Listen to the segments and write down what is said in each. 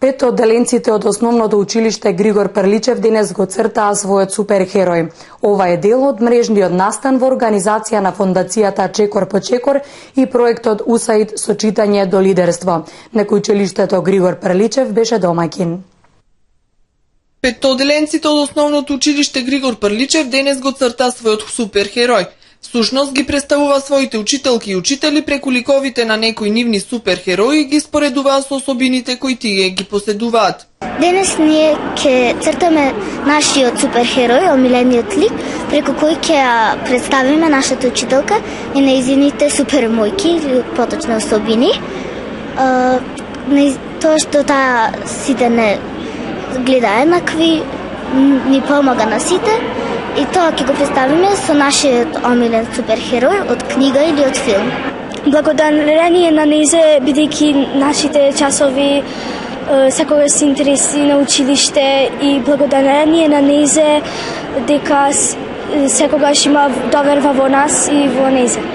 5 одделенците од основното училиште Григор Прличев денес го цртаа својот суперхерој. Ова е дел од мрежниот настан во организација на фондацијата Чекор по Чекор и проектот УСАИД со читање до лидерство. Некој училиштето Григор Прличев беше домаќин. 5 одделенците од основното училиште Григор Прличев денес го црта својот суперхерој. Всушност ги представува своите учителки и учители преку ликовите на некои нивни суперхерои и ги споредуваа со особините кои тие ги поседуваат. Денес ние ќе цртаме нашиот суперхерој, омилениот лик, преку кој ќе представиме нашата учителка и нејзините супермојки или поточни особини. Тоа што таа сите не гледа еднакви, ни помага на сите. И тоа ќе го представиме со нашиот омилен суперхерој од книга или од филм. Благодарение на незе, бидејќи нашите часови секогаш се интереси на училиште и благодарение на незе дека секогаш има доверба во нас и во незе.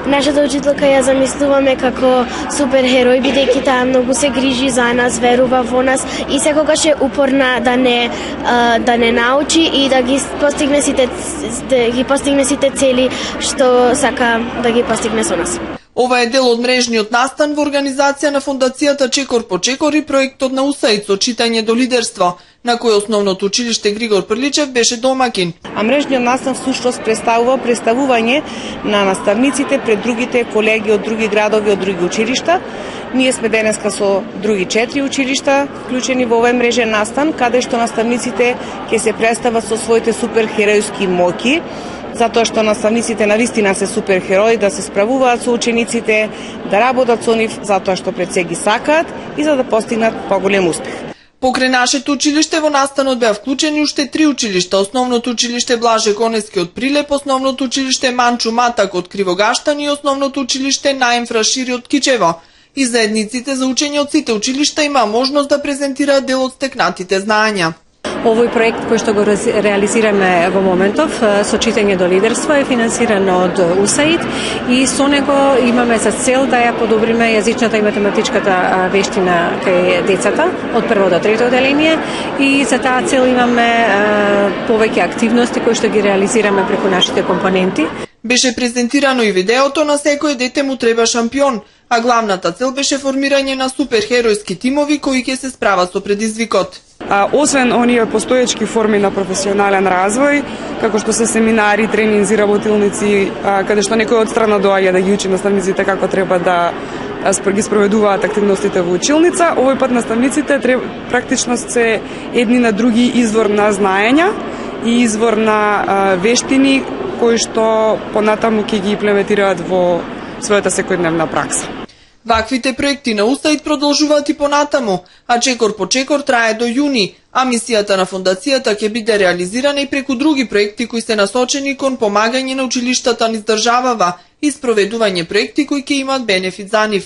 Нашата учителка ја замислуваме како суперхерој, бидејќи таа многу се грижи за нас, верува во нас и секогаш е упорна да не научи и да ги постигне сите цели што сака да ги постигне со нас. Ова е дел од мрежниот настан во организација на фондацијата Чекор по Чекор и проектот на УСАИД со читање до лидерство, на кој основното училиште Григор Прличев беше домаќин. А мрежниот настан всушност представува представување на наставниците пред другите колеги од други градови, од други училишта. Ние сме денеска со други 4 училишта вклучени во овој мрежен настан, каде што наставниците ќе се представат со своите суперхеројски моќи, затоа што наставниците навистина се суперхерои, да се справуваат со учениците, да работат со нив затоа што пред се ги сакаат и за да постигнат поголем успех. Покрај нашето училиште во настанот беа вклучени уште 3 училишта: основното училиште Блаже Конески од Прилеп, основното училиште Манчу Матак од Кривогаштан и основното училиште Наем Фрашири од Кичево. И заедниците за учење од сите училишта има можност да презентираат дел од стекнатите знаења. Овој проект кој што го реализираме во моментов со читање до лидерство е финансиран од УСАИД и со него имаме за цел да ја подобриме јазичната и математичката вештина кај децата од прво до трето одделение и за таа цел имаме повеќе активности кои што ги реализираме преку нашите компоненти. Беше презентирано и видеото на секој дете му треба шампион, а главната цел беше формирање на суперхеројски тимови кои ќе се справат со предизвикот. Освен оние постоечки форми на професионален развој, како што се семинари, тренинзи, работилници, каде што некој од страна доаѓа да ги учи наставниците како треба да ги спроведуваат активностите во училница, овој пат наставниците практично се едни на други извор на знаења и извор на вештини кои што понатаму ќе ги имплементираат во својата секојдневна пракса. Ваквите проекти на УСАИД продолжуваат и понатаму, а Чекор по Чекор трае до јуни, а мисијата на фондацијата ќе биде реализирана и преку други проекти кои се насочени кон помагање на училиштата низ државава и спроведување проекти кои ќе имаат бенефит за нив.